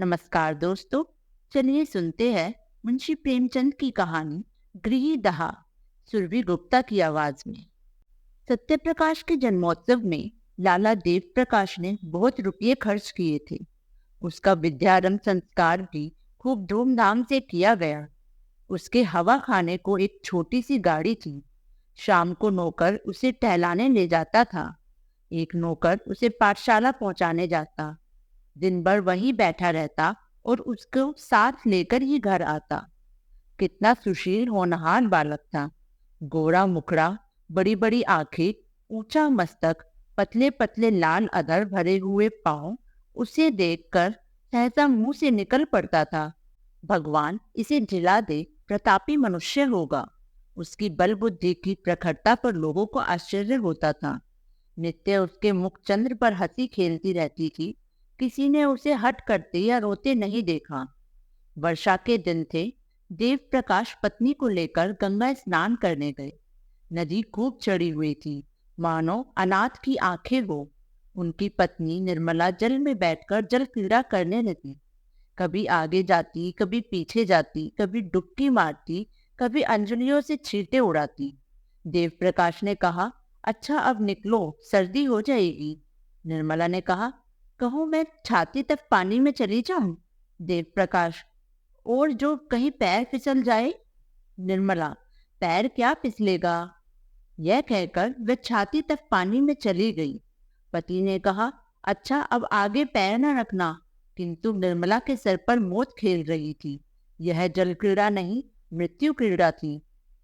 नमस्कार दोस्तों। चलिए सुनते हैं मुंशी प्रेमचंद की कहानी गृहदहा, सुरभि गुप्ता की आवाज में। सत्यप्रकाश के जन्मोत्सव में लाला देव प्रकाश ने बहुत रुपये खर्च किए थे। उसका विद्यारंभ संस्कार भी खूब धूमधाम से किया गया। उसके हवा खाने को एक छोटी सी गाड़ी थी। शाम को नौकर उसे टहलाने ले जाता था। एक नौकर उसे पाठशाला पहुंचाने जाता। दिन भर वहीं बैठा रहता और उसको साथ लेकर ही घर आता। कितना सुशील होनहार बालक था। गोरा मुखड़ा, बड़ी बड़ी आंखें, ऊंचा मस्तक, पतले पतले लाल अधर भरे हुए पांव। उसे देखकर सहसा मुंह से निकल पड़ता था, भगवान इसे जिला दे, प्रतापी मनुष्य होगा। उसकी बल बुद्धि की प्रखरता पर लोगों को आश्चर्य होता था। नित्य उसके मुख चंद्र पर हंसी खेलती रहती थी। किसी ने उसे हट करते या रोते नहीं देखा। वर्षा के दिन थे। देव प्रकाश पत्नी को लेकर गंगा स्नान करने गए। नदी खूब चढ़ी हुई थी, मानो अनाथ की आंखें हो। उनकी पत्नी निर्मला जल में बैठकर जल क्रीड़ा करने लगी। कभी आगे जाती, कभी पीछे जाती, कभी डुबकी मारती, कभी अंजलियों से छींटे उड़ाती। देव प्रकाश ने कहा, अच्छा अब निकलो, सर्दी हो जाएगी। निर्मला ने कहा, कहूँ मैं छाती तक पानी में चली जाऊं? देव प्रकाश, और जो कहीं पैर फिसल जाए? निर्मला, पैर क्या फिसलेगा? यह कहकर वह छाती तक पानी में चली गई। पति ने कहा, अच्छा अब आगे पैर न रखना। किंतु निर्मला के सर पर मौत खेल रही थी। यह जल क्रीड़ा नहीं, मृत्यु क्रीड़ा थी।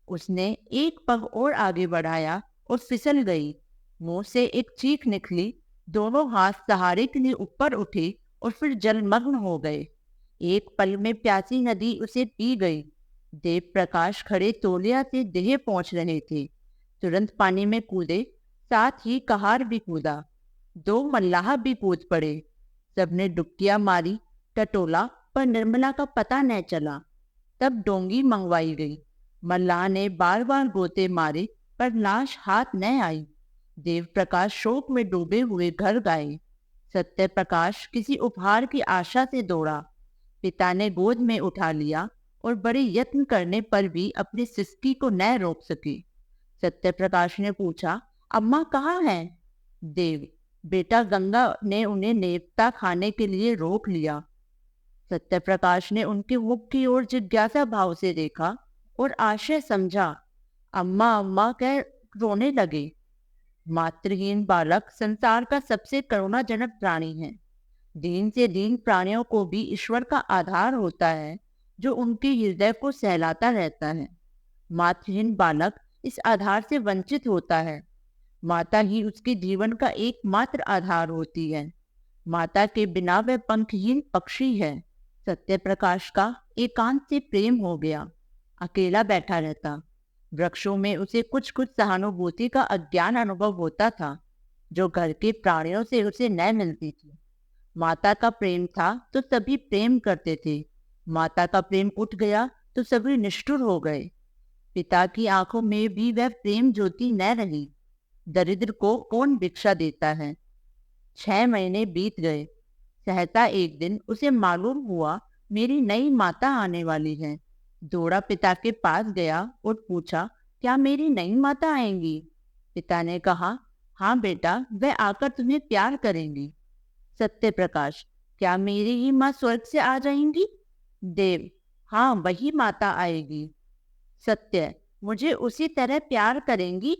उसने एक पग और आगे बढ़ाया और फिसल गई। मुंह से एक चीख निकली। दोनों हाथ सहारे के लिए ऊपर उठे और फिर जलमग्न हो गए। एक पल में प्यासी नदी उसे पी गई। देव प्रकाश खड़े तौलिया से देह पहुंच रहे थे। तुरंत पानी में कूदे, साथ ही कहार भी कूदा। दो मल्लाह भी कूद पड़े। सबने डुबकियां मारी, टटोला, पर निर्मला का पता न चला। तब डोंगी मंगवाई गई। मल्लाह ने बार बार गोते मारे, पर लाश हाथ न आई। देव प्रकाश शोक में डूबे हुए घर गए। सत्य प्रकाश किसी उपहार की आशा से दौड़ा। पिता ने गोद में उठा लिया और बड़े यत्न करने पर भी अपनी सिसकी को न रोक सके। सत्य प्रकाश ने पूछा, अम्मा कहाँ हैं? देव, बेटा गंगा ने उन्हें नेवता खाने के लिए रोक लिया। सत्य प्रकाश ने उनके मुख की ओर जिज्ञासा भाव से देखा और आशय समझा। अम्मा अम्मा कह रोने लगे। मातृहीन बालक संसार का सबसे करुणाजनक प्राणी है। दीन से दीन प्राणियों को भी ईश्वर का आधार होता है, जो उनके हृदय को सहलाता रहता है। मातृहीन बालक इस आधार से वंचित होता है। माता ही उसके जीवन का एकमात्र आधार होती है। माता के बिना वह पंखहीन पक्षी है। सत्य प्रकाश का एकांत से प्रेम हो गया। अकेला बैठा रहता। वृक्षों में उसे कुछ कुछ सहानुभूति का अज्ञान अनुभव होता था, जो घर के प्राणियों से उसे न मिलती थी। माता का प्रेम था तो सभी प्रेम करते थे। माता का प्रेम उठ गया तो सभी निष्ठुर हो गए। पिता की आंखों में भी वह प्रेम ज्योति न रही। दरिद्र को कौन भिक्षा देता है? 6 महीने बीत गए। सहसा एक दिन उसे मालूम हुआ, मेरी नई माता आने वाली है। दौड़ा पिता के पास गया और पूछा, क्या मेरी नई माता आएंगी? पिता ने कहा, हाँ बेटा, वह आकर तुम्हें प्यार करेंगी। सत्य प्रकाश, क्या मेरी ही माँ स्वर्ग से आ जाएंगी? देव, हाँ वही माता आएगी। सत्य, मुझे उसी तरह प्यार करेंगी?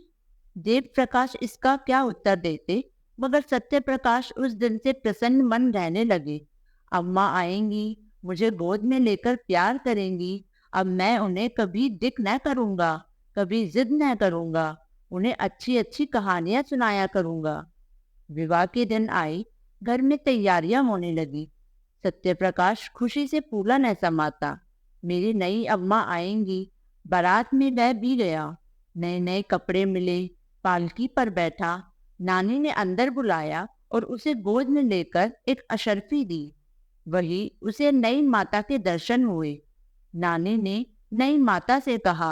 देव प्रकाश इसका क्या उत्तर देते, मगर सत्य प्रकाश उस दिन से प्रसन्न मन रहने लगे। अम्मा आएंगी, मुझे गोद में लेकर प्यार करेंगी। अब मैं उन्हें कभी दिक न करूंगा, कभी जिद न करूंगा। उन्हें अच्छी अच्छी कहानियां सुनाया करूंगा। विवाह के दिन आई। घर में तैयारियां होने लगी। सत्य प्रकाश खुशी से फूला न समाता। मेरी नई अम्मा आएंगी। बारात में वह भी गया। नए नए कपड़े मिले। पालकी पर बैठा। नानी ने अंदर बुलाया और उसे गोद में लेकर एक अशर्फी दी। वही उसे नई माता के दर्शन हुए। नानी ने नई माता से कहा,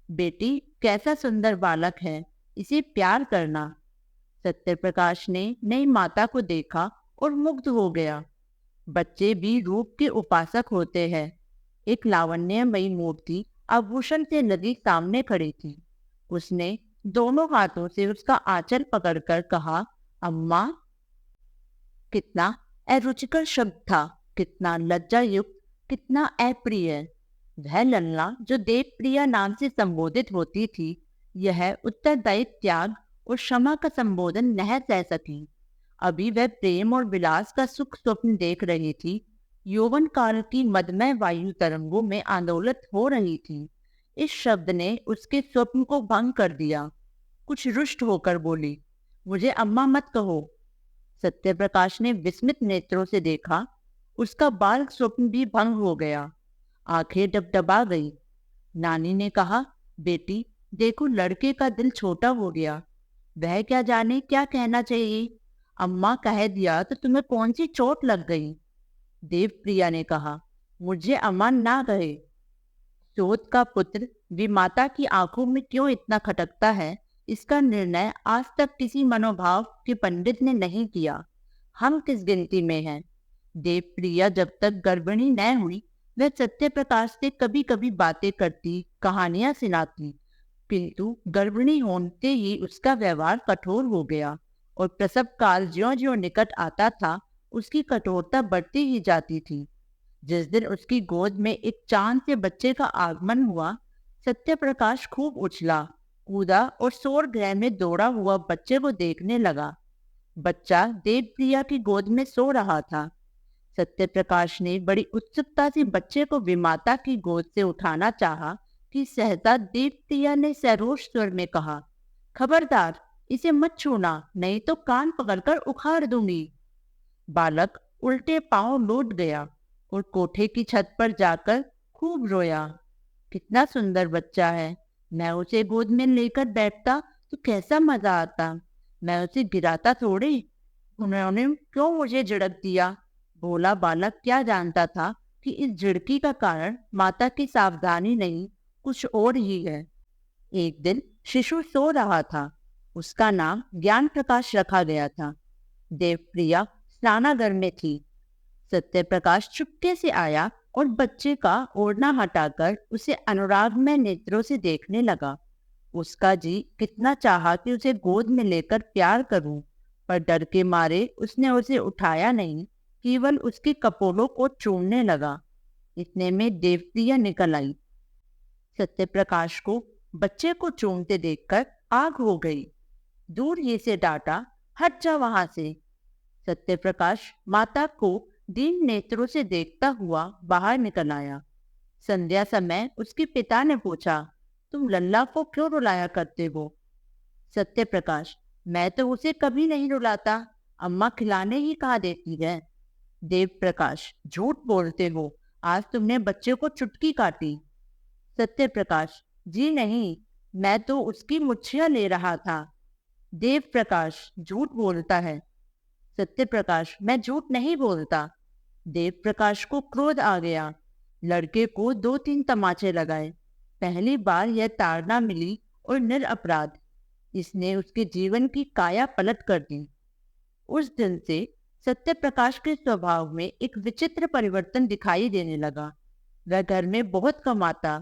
बेटी कैसा सुंदर बालक है, इसे प्यार करना। सत्य प्रकाश ने नई माता को देखा और मुग्ध हो गया। बच्चे भी रूप के उपासक होते हैं। एक लावण्यमयी मूर्ति आभूषण से लगी सामने खड़ी थी। उसने दोनों हाथों से उसका आंचल पकड़कर कहा, अम्मा। कितना अरुचिकर शब्द था, कितना लज्जा युक्त, कितना अप्रिय। वह लल्ला जो देवप्रिया नाम से संबोधित होती थी, यह उत्तरदायी त्याग और क्षमा का संबोधन नहीं सह सकी। अभी वह प्रेम और विलास का सुख स्वप्न देख रही थी। यौवन काल की मदमय वायु तरंगों में आंदोलित हो रही थी। इस शब्द ने उसके स्वप्न को भंग कर दिया। कुछ रुष्ट होकर बोली, मुझे अम्मा मत कहो। सत्यप्रकाश ने विस्मित नेत्रों से देखा। उसका बाल स्वप्न भी भंग हो गया। आंखें डबडबा गई। नानी ने कहा, बेटी देखो, लड़के का दिल छोटा हो गया। वह क्या जाने क्या कहना चाहिए। अम्मा कह दिया तो तुम्हें कौन सी चोट लग गई। देवप्रिया ने कहा, मुझे अम्मा ना कहे। सोत का पुत्र विमाता की आंखों में क्यों इतना खटकता है, इसका निर्णय आज तक किसी मनोभाव के पंडित ने नहीं किया। हम किस गिनती में हैं? देवप्रिया जब तक गर्भिणी न हुई, वह सत्य प्रकाश से कभी कभी बातें करती, कहानियां सुनाती, किंतु गर्भिणी होते ही उसका व्यवहार कठोर हो गया और प्रसव काल ज्यों-ज्यों निकट आता था, उसकी कठोरता बढ़ती ही जाती थी। जिस दिन उसकी गोद में एक चांद से बच्चे का आगमन हुआ, सत्य प्रकाश खूब उछला, कूदा और सौर गृह में दौड़ा हुआ बच्चे को देखने लगा। बच्चा देवप्रिया की गोद में सो रहा था। सत्य प्रकाश ने बड़ी उत्सुकता से बच्चे को विमाता की गोद से उठाना चाहा कि सहसा देवप्रिया ने सरोष स्वर में कहा, खबरदार, इसे मत छूना, नहीं तो कान पकड़कर उखाड़ दूंगी। बालक उल्टे पांव लौट गया और कोठे की छत पर जाकर खूब रोया। कितना सुंदर बच्चा है, मैं उसे गोद में लेकर बैठता तो कैसा मजा आता। मैं उसे गिराता थोड़े, उन्होंने क्यों मुझे झिड़क दिया। भोला बालक क्या जानता था कि इस झिड़की का कारण माता की सावधानी नहीं, कुछ और ही है। एक दिन शिशु सो रहा था। उसका नाम ज्ञान प्रकाश रखा गया था। देवप्रिया स्नानागार में थी। सत्य प्रकाश चुपके से आया और बच्चे का ओढ़ना हटाकर उसे अनुरागमय नेत्रों से देखने लगा। उसका जी कितना चाहा कि उसे गोद में लेकर प्यार करूं, पर डर के मारे उसने उसे उठाया नहीं, केवल उसके कपोलों को चूमने लगा। इतने में देवप्रिया निकल आई। सत्य प्रकाश को बच्चे को चूमते देखकर आग हो गई। दूर ही से डांटा, हट जा वहां से। सत्य प्रकाश माता को दीन नेत्रों से देखता हुआ बाहर निकल आया। संध्या समय उसके पिता ने पूछा, तुम लल्ला को क्यों रुलाया करते हो? सत्य प्रकाश, मैं तो उसे कभी नहीं रुलाता, अम्मा खिलाने ही कहा देती है। देव प्रकाश, झूठ बोलते हो, आज तुमने बच्चे को चुटकी काटी। सत्य प्रकाश, जी नहीं, मैं तो उसकी मुच्छिया ले रहा था। देव प्रकाश, झूठ बोलता है। सत्य प्रकाश, मैं झूठ नहीं बोलता। देव प्रकाश को क्रोध आ गया। लड़के को 2-3 तमाचे लगाए। पहली बार यह ताड़ना मिली और निरपराध। इसने उसके जीवन की काया पलट कर दी। उस दिन से सत्य प्रकाश के स्वभाव में एक विचित्र परिवर्तन दिखाई देने लगा। वह घर में बहुत कम आता।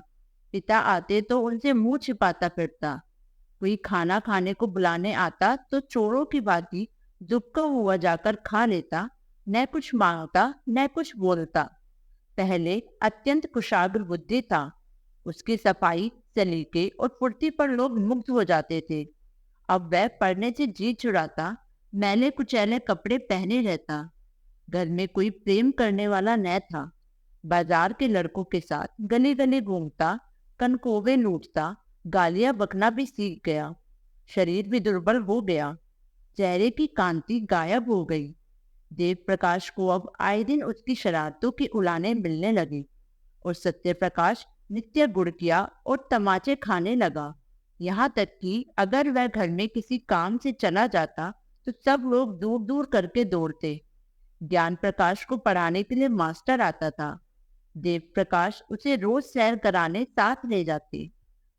पिता आते तो उनसे मुंह छिपाता फिरता। कोई खाना खाने को बुलाने आता तो चोरों की भांति दुबका हुआ जाकर खा लेता, न कुछ मांगता न कुछ बोलता। पहले अत्यंत कुशाग्र बुद्धि था। उसकी सफाई, सलीके और फुर्ती पर लोग मुग्ध हो जाते थे। अब वह पढ़ने से जी चुराता, मैले कुचैले कपड़े पहने रहता। घर में कोई प्रेम करने वाला न था। बाजार के लड़कों के साथ गली गली घूमता, कनकोवे लूटता, गालियां बकना भी सीख गया। शरीर भी दुर्बल हो गया। चेहरे की कांति गायब हो गई। देव प्रकाश को अब आए दिन उसकी शरारतों की उलाने मिलने लगी और सत्य प्रकाश नित्य गुड़किया और तमाचे खाने लगा। यहाँ तक कि अगर वह घर में किसी काम से चला जाता तो सब लोग दूर दूर करके दौड़ते। ज्ञान प्रकाश को पढ़ाने के लिए मास्टर आता था। देव प्रकाश उसे रोज सैर कराने साथ ले जाते।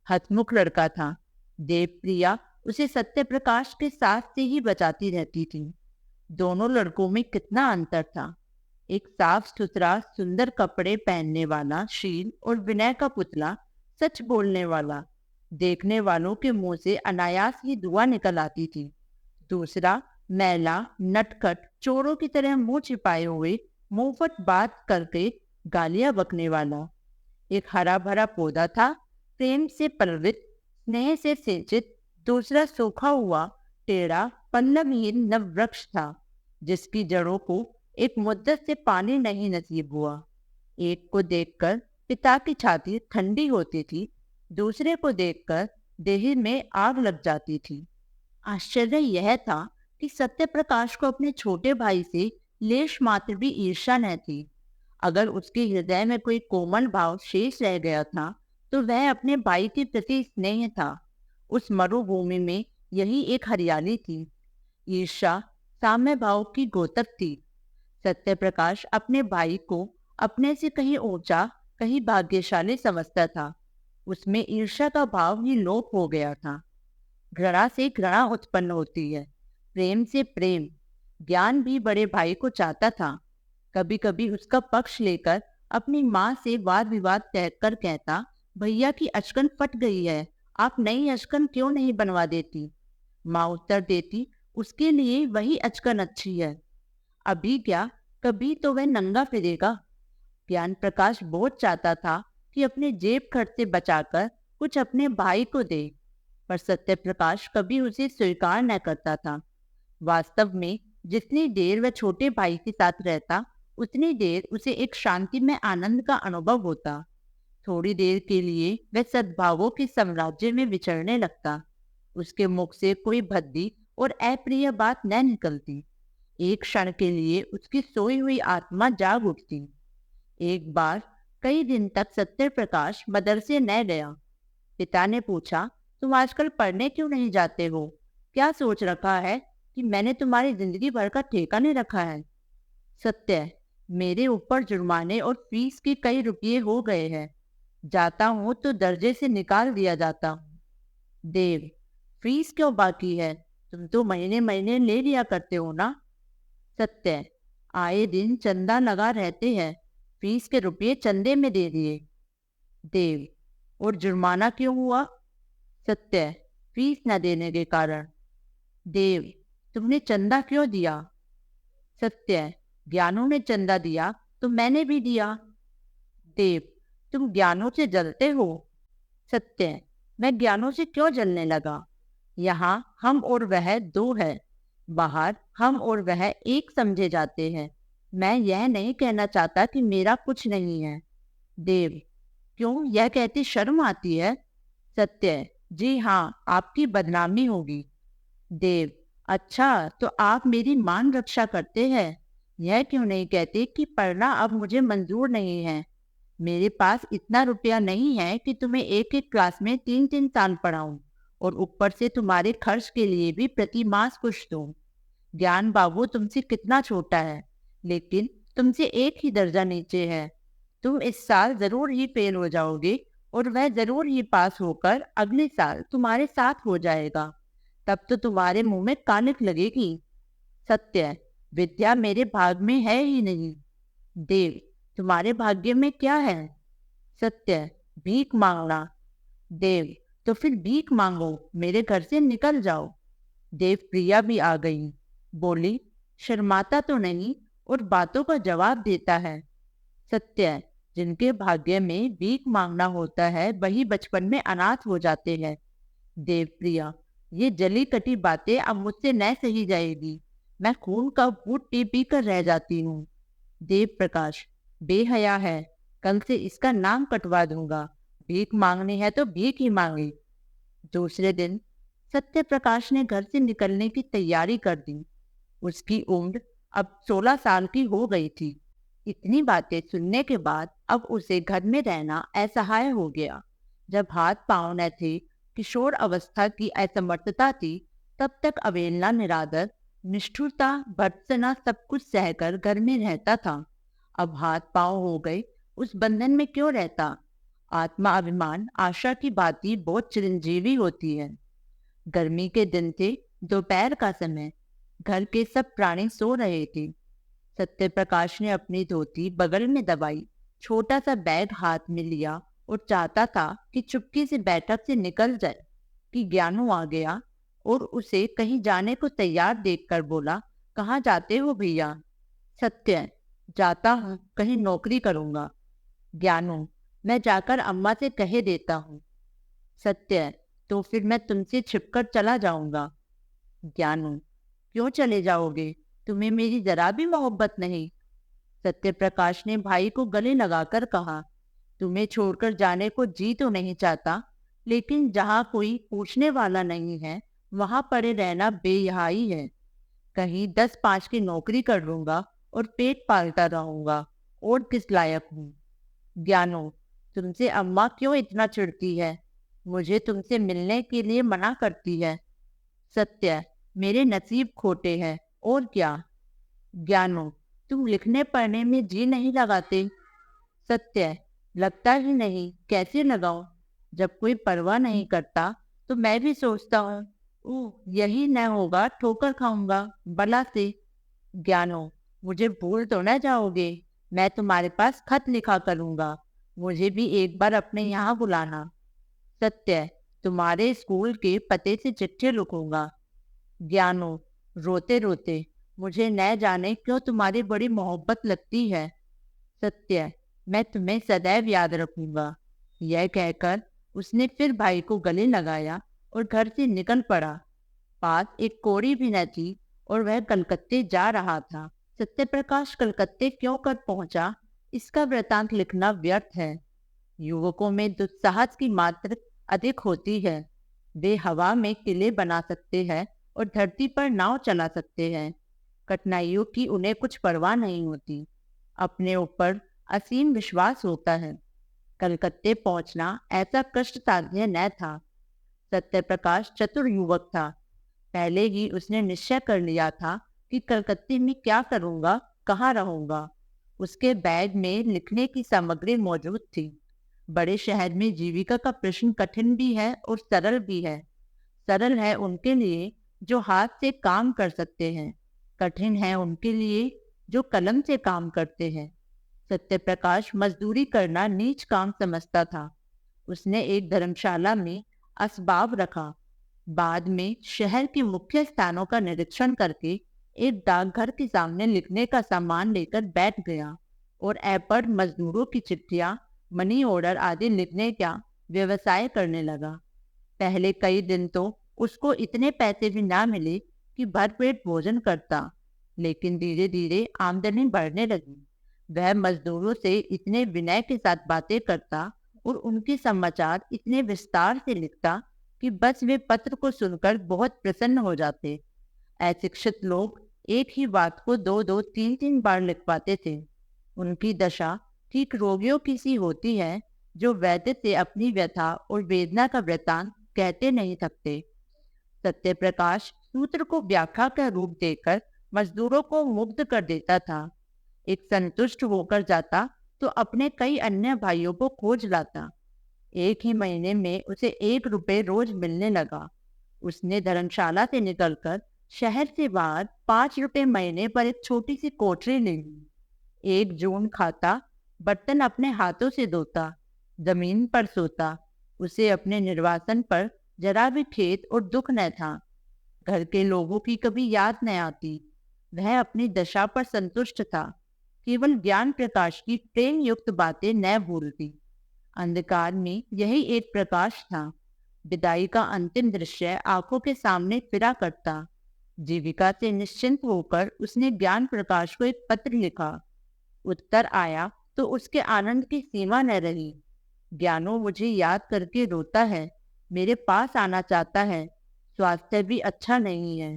हसमुख लड़का था। देवप्रिया उसे सत्य प्रकाश के साथ से ही बचाती रहती थी। दोनों लड़कों में कितना अंतर था। एक साफ सुथरा सुंदर कपड़े पहनने वाला शील और विनय का पुतला, सच बोलने वाला। देखने वालों के मुंह से अनायास ही दुआ निकल आती थी। दूसरा मैला नटखट चोरों की तरह मुंह छिपाए हुए मुंहफट बात करके गालियां बकने वाला। एक हरा भरा पौधा था, प्रेम से पल्लवित, स्नेह से सिंचित। दूसरा सूखा हुआ टेढ़ा पल्लवहीन नववृक्ष था, जिसकी जड़ों को एक मुद्दत से पानी नहीं नसीब हुआ। एक को देखकर पिता की छाती ठंडी होती थी, दूसरे को देखकर देह में आग लग जाती थी। आश्चर्य यह था कि सत्यप्रकाश को अपने छोटे भाई से लेश मात्र भी ईर्ष्या न थी। अगर उसके हृदय में कोई कोमल भाव शेष रह गया था, तो वह अपने भाई के प्रति स्नेह था। उस मरुभूमि में यही एक हरियाली थी। ईर्ष्या साम्य भाव की गोतक थी। सत्यप्रकाश अपने भाई को अपने से कहीं ऊंचा, कहीं भाग्यशाली समझता था। उसमें ईर्ष्या का भाव ही लोप हो गया था। घृणा से घृणा उत्पन्न होती है, प्रेम से प्रेम। ज्ञान भी बड़े भाई को चाहता था। कभी कभी उसका पक्ष लेकर अपनी माँ से वाद विवाद तय कर कहता, भैया की अचकन फट गई है, आप नई अचकन क्यों नहीं बनवा देती। माँ उत्तर देती, उसके लिए वही अचकन अच्छी है। अभी क्या, कभी तो वह नंगा फिरेगा। ज्ञान प्रकाश बहुत चाहता था कि अपने जेब खर्च से बचाकर कुछ अपने भाई को दे, पर सत्य प्रकाश कभी उसे स्वीकार न करता था। वास्तव में जितनी देर वह छोटे भाई के साथ रहता, उतनी देर उसे एक शांतिमय आनंद का अनुभव होता। थोड़ी देर के लिए वह सद्भावों के साम्राज्य में विचरने लगता। उसके मुख से कोई भद्दी और अप्रिय बात न निकलती। एक क्षण के लिए उसकी सोई हुई आत्मा जाग उठती। एक बार कई दिन तक सत्य प्रकाश मदरसे न गया। पिता ने पूछा, तुम आजकल पढ़ने क्यों नहीं जाते हो? क्या सोच रखा है कि मैंने तुम्हारी जिंदगी भर का ठेका नहीं रखा है? सत्य, मेरे ऊपर जुर्माने और फीस के कई रुपये हो गए हैं। जाता हूँ तो दर्जे से निकाल दिया जाता हूँ। देव, फीस क्यों बाकी है? तुम तो महीने महीने ले लिया करते हो ना। सत्य, आए दिन चंदा लगा रहते हैं, फीस के रुपये चंदे में दे दिए। देव, और जुर्माना क्यों हुआ? सत्य, फीस न देने के कारण। देव, तुमने चंदा क्यों दिया? सत्य, ज्ञानों ने चंदा दिया तो मैंने भी दिया। देव, तुम ज्ञानों से जलते हो? सत्य, मैं ज्ञानों से क्यों जलने लगा? यहाँ हम और वह दो है, बाहर हम और वह एक समझे जाते हैं। मैं यह नहीं कहना चाहता कि मेरा कुछ नहीं है। देव, क्यों, यह कहती शर्म आती है? सत्य, जी हाँ, आपकी बदनामी होगी। देव, अच्छा, तो आप मेरी मान रक्षा करते हैं। यह क्यों नहीं कहते कि पढ़ना अब मुझे मंजूर नहीं है। मेरे पास इतना रुपया नहीं है कि तुम्हें एक एक क्लास में 3-3 साल पढ़ाऊं और ऊपर से तुम्हारे खर्च के लिए भी प्रति मास कुछ दूं। ज्ञान बाबू तुमसे कितना छोटा है, लेकिन तुमसे एक ही दर्जा नीचे है। तुम इस साल जरूर ही फेल हो जाओगे और वह जरूर ही पास होकर अगले साल तुम्हारे साथ हो जाएगा। तब तो तुम्हारे मुंह में कालिख लगेगी। सत्य, विद्या मेरे भाग में है ही नहीं। देव, तुम्हारे भाग्य में क्या है? सत्य, भीख मांगना। देव, तो फिर भीख मांगो, मेरे घर से निकल जाओ। देव प्रिया भी आ गई, बोली, शर्माता तो नहीं और बातों का जवाब देता है। सत्य, जिनके भाग्य में भीख मांगना होता है वही बचपन में अनाथ हो जाते हैं। देव प्रिया, ये जली कटी बातें अब मुझसे न सही जाएगी। मैं खून का घूंट पी पी कर रह जाती हूँ। देव प्रकाश, बेहया है, कल से इसका नाम कटवा दूंगा। भीख मांगनी है तो भीख ही मांगे। दूसरे दिन सत्य प्रकाश ने घर से निकलने की तैयारी कर दी। उसकी उम्र अब 16 साल की हो गई थी। इतनी बातें सुनने के बाद अब उसे घर में रहना असहाय हो गया। जब हाथ पांव न थे, किशोर अवस्था की असमर्थता थी, तब तक अवेलना, निरादर, निष्ठुरता, भर्त्सना सब कुछ सहकर घर में रहता था। अब हाथ पांव हो गए, उस बंधन में क्यों रहता? आत्मा अभिमान आशा की बाती बहुत चिरंजीवी होती है। गर्मी के दिन थे, दोपहर का समय, घर के सब प्राणी सो रहे थे। सत्य प्रकाश ने अपनी धोती बगल में दबाई, छोटा सा बैग हाथ में लिया और चाहता था कि चुपके से बैठक से निकल जाए कि ज्ञानू आ गया और उसे कहीं जाने को तैयार देखकर बोला, कहाँ जाते हो भैया? सत्य, जाता हूँ, कहीं नौकरी करूंगा। ज्ञानू, मैं जाकर अम्मा से कह देता हूँ। सत्य, तो फिर मैं तुमसे छिपकर चला जाऊंगा। ज्ञानू, क्यों चले जाओगे? तुम्हें मेरी जरा भी मोहब्बत नहीं? सत्य प्रकाश ने भाई को गले लगाकर कहा, तुम्हें छोड़कर जाने को जी तो नहीं चाहता, लेकिन जहाँ कोई पूछने वाला नहीं है वहां पड़े रहना बेयहाई है। कहीं 10-5 की नौकरी कर लूंगा और पेट पालता रहूंगा, और किस लायक हूँ। ज्ञानो, तुमसे अम्मा क्यों इतना चिढ़ती है? मुझे तुमसे मिलने के लिए मना करती है। सत्य, मेरे नसीब खोटे हैं, और क्या। ज्ञानो, तुम लिखने पढ़ने में जी नहीं लगाते? सत्य, लगता ही नहीं, कैसे लगाऊं? जब कोई परवाह नहीं करता तो मैं भी सोचता हूँ, यही न होगा ठोकर खाऊंगा बला से। ज्ञानो, मुझे भूल तो न जाओगे? मैं तुम्हारे पास खत लिखा करूंगा, मुझे भी एक बार अपने यहाँ बुलाना। सत्य, तुम्हारे स्कूल के पते से चिट्ठी लिखूंगा। ज्ञानो, रोते रोते, मुझे न जाने क्यों तुम्हारी बड़ी मोहब्बत लगती है। सत्य, मैं तुम्हें सदैव याद रखूंगा। यह कहकर उसने फिर भाई को गले लगाया और घर से निकल पड़ा। पास एक कौड़ी भी न थी और वह कलकत्ते जा रहा था। सत्यप्रकाश कलकत्ते क्यों कर पहुंचा, इसका वृतांत लिखना व्यर्थ है। युवकों में दुस्साहस की मात्रा अधिक होती है। वे हवा में किले बना सकते हैं और धरती पर नाव चला सकते हैं। कठिनाइयों की उन्हें कुछ परवाह नहीं होती। अपने ऊपर असीम विश्वास होता है। कलकत्ते पहुंचना ऐसा कष्ट साध्य न था। सत्यप्रकाश चतुर युवक था। पहले ही उसने निश्चय कर लिया था कि कलकत्ते में क्या करूंगा, कहाँ रहूंगा। उसके बैग में लिखने की सामग्री मौजूद थी। बड़े शहर में जीविका का प्रश्न कठिन भी है और सरल भी है। सरल है उनके लिए जो हाथ से काम कर सकते हैं, कठिन है उनके लिए जो कलम से काम करते हैं। सत्यप्रकाश मजदूरी करना नीच काम समझता था। उसने एक धर्मशाला में असबाब रखा। बाद में शहर के मुख्य स्थानों का निरीक्षण करके एक डाकघर के सामने लिखने का सामान लेकर बैठ गया और ऐपर मजदूरों की चिट्ठियां, मनी ऑर्डर आदि लिखने का व्यवसाय करने लगा। पहले कई दिन तो उसको इतने पैसे भी ना मिले कि भरपेट भोजन करता, लेकिन धीरे धीरे आमदनी बढ़ने लगी। वह मजदूरों से इतने विनय के साथ बातें करता और उनके समाचार इतने विस्तार से लिखता कि बस वे पत्र को सुनकर बहुत प्रसन्न हो जाते। अशिक्षित लोग एक ही बात को 2-2, 3-3 बार लिख पाते थे। उनकी दशा ठीक रोगियों की सी होती है जो वैद्य से अपनी व्यथा और वेदना का वृतांत कहते नहीं थकते। सत्यप्रकाश सूत्र को व्याख्या का रूप देकर मजदूरों को मुग्ध कर देता था। एक संतुष्ट होकर जाता तो अपने कई अन्य भाइयों को खोज लाता। एक ही महीने में उसे 1 रुपये रोज मिलने लगा। उसने धर्मशाला से निकलकर शहर से बाहर 5 रुपये महीने पर एक छोटी सी कोठरी ले ली। 1 जून खाता, बर्तन अपने हाथों से धोता, जमीन पर सोता। उसे अपने निर्वासन पर जरा भी खेद और दुख न था। घर के लोगों की कभी याद न आती। वह अपनी दशा पर संतुष्ट था। केवल ज्ञान प्रकाश की प्रेम युक्त बातें न भूलती। अंधकार में यही एक प्रकाश था। विदाई का अंतिम दृश्य आंखों के सामने फिरा करता। जीविका से निश्चिंत होकर उसने ज्ञान प्रकाश को एक पत्र लिखा। उत्तर आया तो उसके आनंद की सीमा न रही। ज्ञानो मुझे याद करके रोता है, मेरे पास आना चाहता है, स्वास्थ्य भी अच्छा नहीं है।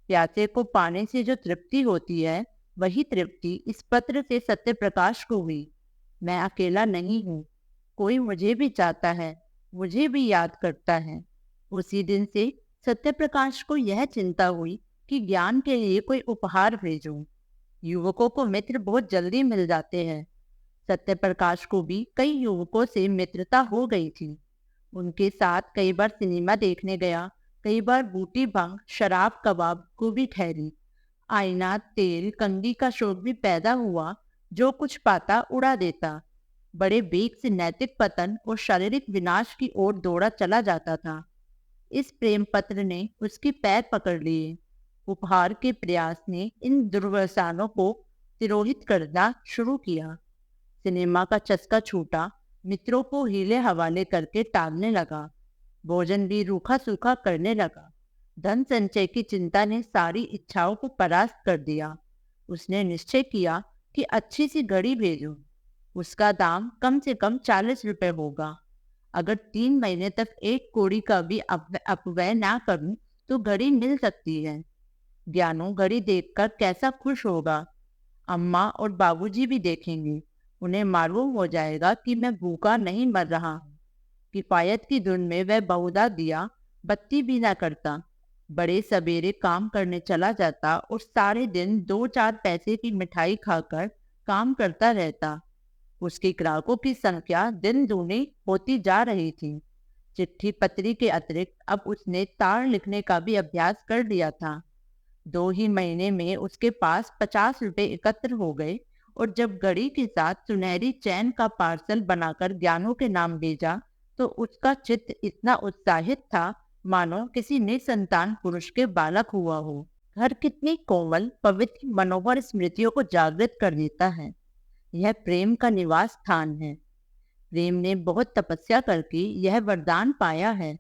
प्यासे को पाने से जो तृप्ति होती है, वही तृप्ति इस पत्र से सत्य प्रकाश को हुई। मैं अकेला नहीं हूँ, कोई मुझे भी चाहता है, मुझे भी याद करता है। उसी दिन से सत्य प्रकाश को यह चिंता हुई कि ज्ञान के लिए कोई उपहार भेजूं। युवकों को मित्र बहुत जल्दी मिल जाते हैं। सत्य प्रकाश को भी कई युवकों से मित्रता हो गई थी। उनके साथ कई बार सिनेमा देखने गया, कई बार बूटी भंग, शराब, कबाब को भी ठहरी। आईना, तेल, कंघी का शोर भी पैदा हुआ, जो कुछ पाता उड़ा देता। बड़े वेग से नैतिक पतन और शारीरिक विनाश की ओर दौड़ा चला जाता था। इस प्रेम पत्र ने उसके पैर पकड़ लिए। उपहार के प्रयास ने इन दुर्व्यसनों को तिरोहित करना शुरू किया। सिनेमा का चस्का छूटा, मित्रों को हीले हवाले करके टालने लगा। भोजन भी रूखा सूखा करने लगा। धन संचय की चिंता ने सारी इच्छाओं को परास्त कर दिया। उसने निश्चय किया कि अच्छी सी घड़ी भेजो। उसका दाम कम से कम 40 रुपए होगा। अगर 3 महीने तक एक कौड़ी का भी अपव्यय ना करूं तो घड़ी मिल सकती है। ज्ञानू घड़ी देखकर कैसा खुश होगा। अम्मा और बाबूजी भी देखेंगे। उन्हें मालूम हो जाएगा कि मैं भूखा नहीं मर रहा हूँ। किफायत की धुन में वह बहुधा दिया बत्ती भी ना करता। बड़े सवेरे काम करने चला जाता और सारे दिन 2-4 पैसे की मिठाई खाकर काम करता रहता। उसके ग्राहकों की संख्या दिन दूनी होती जा रही थी। चिट्ठी पत्री के अतिरिक्त अब उसने तार लिखने का भी अभ्यास कर लिया था। 2 ही महीने में उसके पास 50 रुपए एकत्र हो गए और जब घड़ी के साथ सुनहरी चैन का पार्सल बनाकर ज्ञानों के नाम भेजा तो उसका चित्त इतना उत्साहित था मानो किसी निसंतान पुरुष के बालक हुआ हो। घर कितनी कोमल, पवित्र, मनोहर स्मृतियों को जागृत कर देता है। यह प्रेम का निवास स्थान है। प्रेम ने बहुत तपस्या करके यह वरदान पाया है।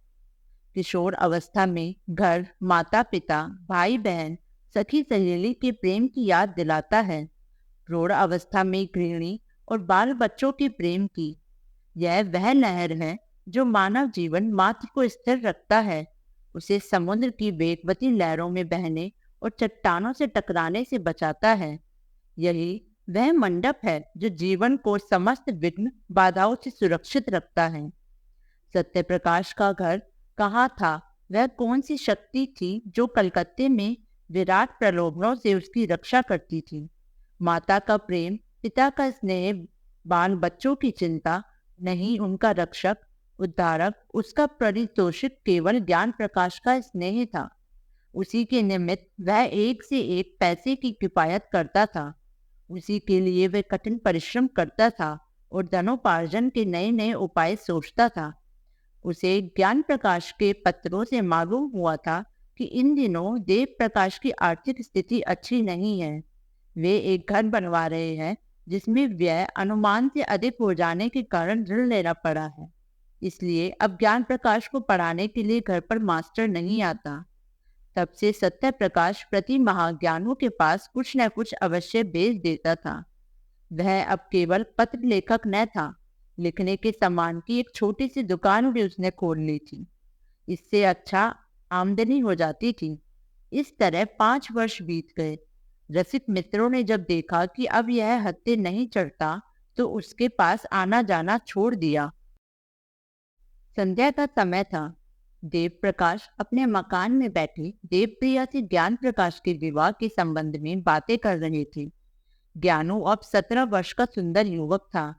किशोर अवस्था में घर, माता पिता, भाई बहन, सखी सहेली के प्रेम की याद दिलाता है। प्रौढ़ अवस्था में गृहिणी और बाल बच्चों के प्रेम की। यह वह लहर है जो मानव जीवन मात्र को स्थिर रखता है, उसे समुद्र की वेगवती लहरों में बहने और चट्टानों से टकराने से बचाता है। यही वह मंडप है जो जीवन को समस्त विघ्न बाधाओं से सुरक्षित रखता है। सत्य प्रकाश का घर कहाँ था? वह कौन सी शक्ति थी जो कलकत्ते में विराट प्रलोभनों से उसकी रक्षा करती थी? माता का प्रेम, पिता का स्नेह, बाल बच्चों की चिंता, नहीं उनका रक्षक, उद्धारक, उसका परितोषिक केवल ज्ञान प्रकाश का स्नेह था। उसी के निमित्त वह एक से एक पैसे की किफायत करता था। उसी के लिए वह कठिन परिश्रम करता था और धनोपार्जन के नए नए उपाय सोचता था। उसे ज्ञान प्रकाश के पत्रों से मालूम हुआ था कि इन दिनों देव प्रकाश की आर्थिक स्थिति अच्छी नहीं है। वे एक घर बनवा रहे हैं जिसमें व्यय अनुमान से अधिक हो जाने के कारण ऋण लेना पड़ा है। इसलिए अब ज्ञान प्रकाश को पढ़ाने के लिए घर पर मास्टर नहीं आता। तब से सत्य प्रकाश प्रति माह ज्ञानों के पास कुछ न कुछ अवश्य भेज देता था। वह अब केवल पत्र लेखक न था, लिखने के सामान की एक छोटी सी दुकान भी उसने खोल ली थी। इससे अच्छा आमदनी हो जाती थी। इस तरह 5 वर्ष बीत गए। रसिक मित्रों ने जब देखा कि अब यह हत्थे नहीं चढ़ता तो उसके पास आना जाना छोड़ दिया। संध्या का समय था। देव प्रकाश अपने मकान में बैठे देवप्रिया से ज्ञान प्रकाश के विवाह के संबंध में बातें कर रहे थे। ज्ञानू अब 17 वर्ष का सुंदर युवक था।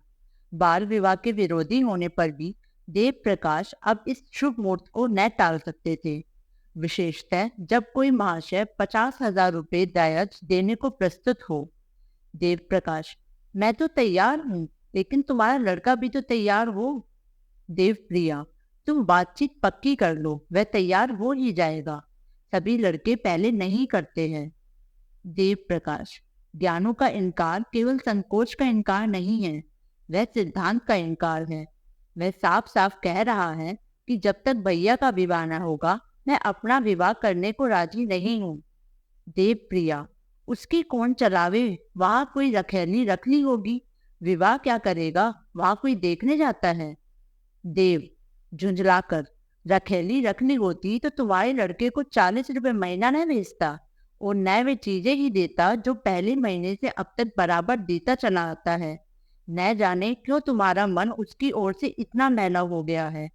बाल विवाह के विरोधी होने पर भी देव प्रकाश अब इस शुभ मुहूर्त को न टाल सकते थे। विशेषतः जब कोई महाशय 50,000 रुपये दहेज देने को प्रस्तुत हो। देव प्रकाश: मैं तो तैयार हूँ, लेकिन तुम्हारा लड़का भी तो तैयार हो। देवप्रिया: तुम बातचीत पक्की कर लो, वह तैयार हो ही जाएगा। सभी लड़के पहले नहीं करते हैं। देव प्रकाश: ज्ञानों का इनकार केवल संकोच का इनकार नहीं है, वह सिद्धांत का इनकार है। वह साफ साफ कह रहा है कि जब तक भैया का विवाह न होगा मैं अपना विवाह करने को राजी नहीं हूँ। देवप्रिया: उसकी कौन चलावे, वहां कोई रखेली रख ली होगी। विवाह क्या करेगा, वहां कोई देखने जाता है। देव झुंझलाकर: रखेली रखनी होती तो तुम्हारे लड़के को 40 रुपए महीना न भेजता और न वे चीजें ही देता जो पहले महीने से अब तक बराबर देता चला आता है। न जाने क्यों तुम्हारा मन उसकी ओर से इतना मैला हो गया है।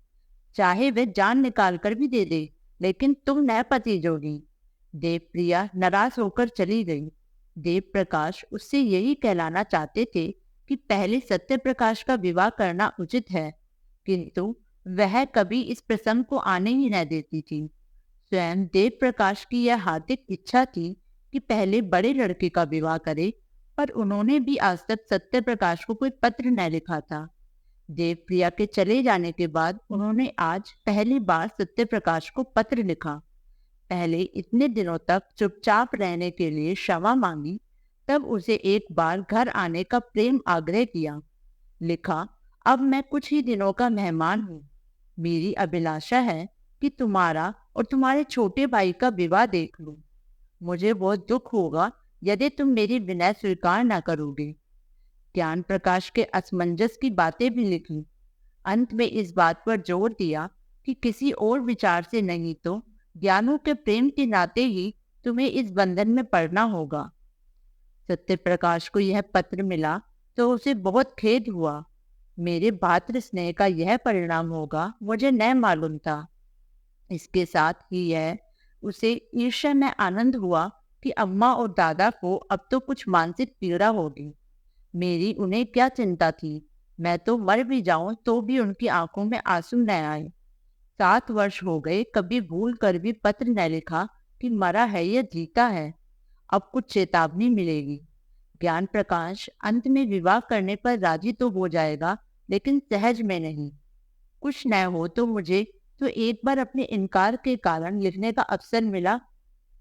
चाहे वे जान निकाल कर भी दे दे, लेकिन तुम न पतीजोगी। देवप्रिया नाराज होकर चली गई। देव प्रकाश उससे यही कहलाना चाहते थे कि पहले सत्य प्रकाश का विवाह करना उचित है, किंतु वह कभी इस प्रसंग को आने ही न देती थी। स्वयं देव प्रकाश की यह हार्दिक इच्छा थी कि पहले बड़े लड़के का विवाह करे, पर उन्होंने भी आज तक सत्य प्रकाश को कोई पत्र न लिखा था। देवप्रिया के चले जाने के बाद उन्होंने आज पहली बार सत्य प्रकाश को पत्र लिखा। पहले इतने दिनों तक चुपचाप रहने के लिए क्षमा मांगी, तब उसे एक बार घर आने का प्रेम आग्रह किया। लिखा, अब मैं कुछ ही दिनों का मेहमान हूँ। मेरी अभिलाषा है कि तुम्हारा और तुम्हारे छोटे भाई का विवाह देख लूं। मुझे बहुत दुख होगा यदि तुम मेरी विनय स्वीकार न करोगे। ज्ञान प्रकाश के असमंजस की बातें भी लिखी। अंत में इस बात पर जोर दिया कि किसी और विचार से नहीं तो ज्ञानों के प्रेम के नाते ही तुम्हें इस बंधन में पड़ना होगा। सत्य प्रकाश को यह पत्र मिला तो उसे बहुत खेद हुआ। मेरे भातृ स्नेह का यह परिणाम होगा, मुझे न मालूम था। इसके साथ ही यह उसे ईर्ष्या में आनंद हुआ कि अम्मा और दादा को अब तो कुछ मानसिक पीड़ा होगी। मेरी उन्हें क्या चिंता थी। मैं तो मर भी जाऊं तो भी उनकी आंखों में आंसू न आए। 7 वर्ष हो गए, कभी भूल कर भी पत्र न लिखा कि मरा है या जीता है। अब कुछ चेतावनी मिलेगी। ज्ञान प्रकाश अंत में विवाह करने पर राजी तो हो जाएगा, लेकिन सहज में नहीं। कुछ न हो तो मुझे तो एक बार अपने इनकार के कारण लिखने का अवसर मिला।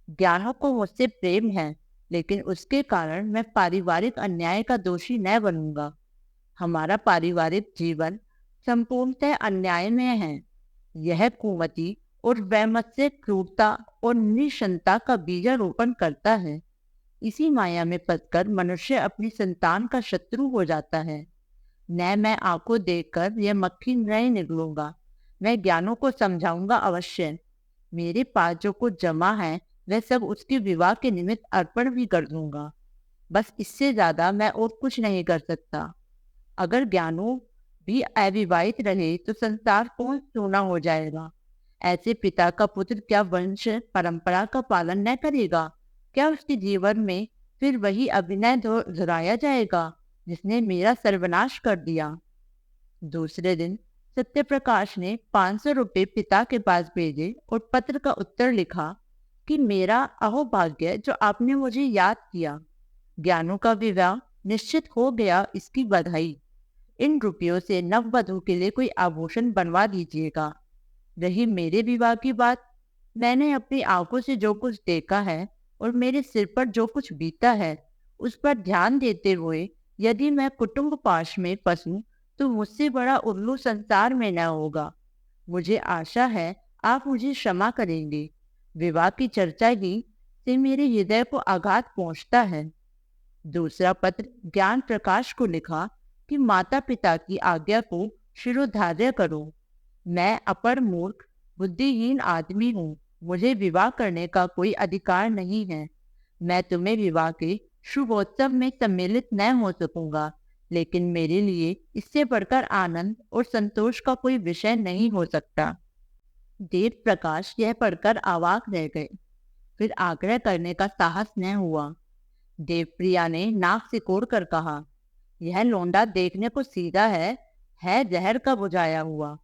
ज्ञानों को मुझसे प्रेम है, लेकिन उसके कारण मैं पारिवारिक अन्याय का दोषी न बनूंगा। हमारा पारिवारिक जीवन संपूर्णतः अन्याय में है। यह कुमति और वैमत्स्य क्रूरता और निशंता का बीजारोपण करता है। इसी माया में फंसकर मनुष्य अपनी संतान का शत्रु हो जाता है। न मैं आंखों देखकर यह मक्खी नहीं निकलूंगा। मैं ज्ञानों को समझाऊंगा अवश्य। मेरे पास जो कुछ जमा है वह सब उसके विवाह के निमित्त अर्पण भी कर दूंगा। बस इससे ज्यादा मैं और कुछ नहीं कर सकता। अगर ज्ञानों भी अविवाहित रहे तो संसार कौन सोना हो जाएगा। ऐसे पिता का पुत्र क्या वंश परंपरा का पालन न करेगा? क्या उसके जीवन में फिर वही अभिनय दोहराया जाएगा जिसने मेरा सर्वनाश कर दिया? दूसरे दिन सत्य प्रकाश ने 500 रुपये पिता के पास भेजे और पत्र का उत्तर लिखा कि मेरा अहोभाग्य जो आपने मुझे याद किया। ज्ञानों का विवाह निश्चित हो गया, इसकी बधाई। इन रुपयों से नववधू के लिए कोई आभूषण बनवा दीजिएगा। रही मेरे विवाह की बात, मैंने अपनी आंखों से जो कुछ देखा है और मेरे सिर पर जो कुछ बीता है, उस पर ध्यान देते हुए यदि मैं कुटुंब पाश में फंसूं तो मुझसे बड़ा उल्लू संसार में न होगा। मुझे आशा है आप मुझे क्षमा करेंगे। विवाह की चर्चा ही से मेरे हृदय को आघात पहुंचता है। दूसरा पत्र ज्ञान प्रकाश को लिखा कि माता पिता की आज्ञा को शिरोधार्य करो। मैं अपर मूर्ख बुद्धिहीन आदमी हूँ। मुझे विवाह करने का कोई अधिकार नहीं है। मैं तुम्हें विवाह के शुभोत्सव में सम्मिलित न हो सकूंगा, लेकिन मेरे लिए इससे बढ़कर आनंद और संतोष का कोई विषय नहीं हो सकता। देव प्रकाश यह पढ़कर अवाक रह गए। फिर आग्रह करने का साहस न हुआ। देवप्रिया ने नाक सिकोड़ कर कहा, यह लोंडा देखने को सीधा है जहर का बुझाया हुआ।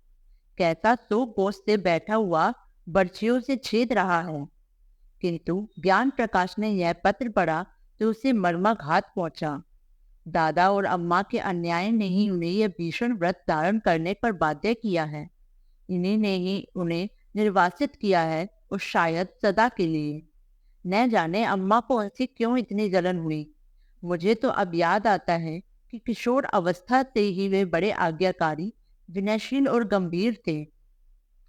कैसा सो गोश्त से बैठा हुआ बर्छियों से छेद रहा है। किंतु ज्ञान प्रकाश ने यह पत्र पढ़ा तो उसे मर्माघात पहुंचा। दादा और अम्मा के अन्याय ने ही उन्हें यह भीषण व्रत धारण करने पर बाध्य किया है। इन्हीं ने ही उन्हें निर्वासित किया है, और शायद सदा के लिए। न जाने अम्मा को उनसे क्यों इतनी जलन हुई। मुझे तो अब याद आता है कि किशोर अवस्था से ही वे बड़े आज्ञाकारी, विनयशील और गंभीर थे।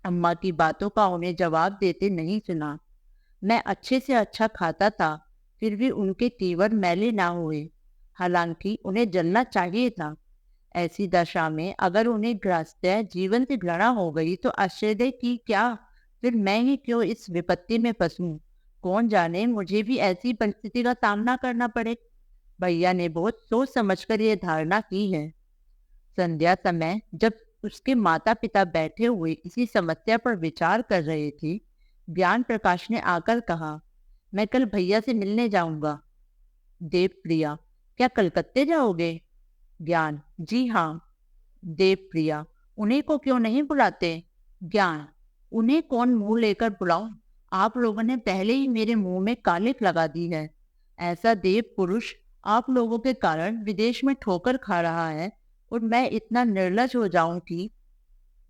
अम्मा की बातों का उन्हें जवाब देते नहीं सुना। मैं अच्छे से अच्छा खाता था, फिर भी उनके तीवर मैले ना हुए। हालांकि उन्हें जलना चाहिए था। ऐसी दशा में अगर उन्हें गृहस्थ जीवन से घृणा हो गई तो आश्चर्य की क्या, फिर मैं ही क्यों इस विपत्ति में फंसूं। कौन जाने मुझे भी ऐसी परिस्थिति का सामना करना पड़े। भैया ने बहुत सोच समझकर यह धारणा की है। संध्या समय जब उसके माता पिता बैठे हुए इसी समस्या पर विचार कर रहे थे, ज्ञान प्रकाश ने आकर कहा, मैं कल भैया से मिलने जाऊंगा। देवप्रिया, क्या कलकत्ते जाओगे? ज्ञान, जी हाँ। देवप्रिया, उन्हीं को क्यों नहीं बुलाते? ज्ञान, उन्हें कौन मुंह लेकर बुलाऊं? आप लोगों ने पहले ही मेरे मुंह में कालिक लगा दी है। ऐसा देव पुरुष आप लोगों के कारण विदेश में ठोकर खा रहा है और मैं इतना निर्लज हो जाऊं कि।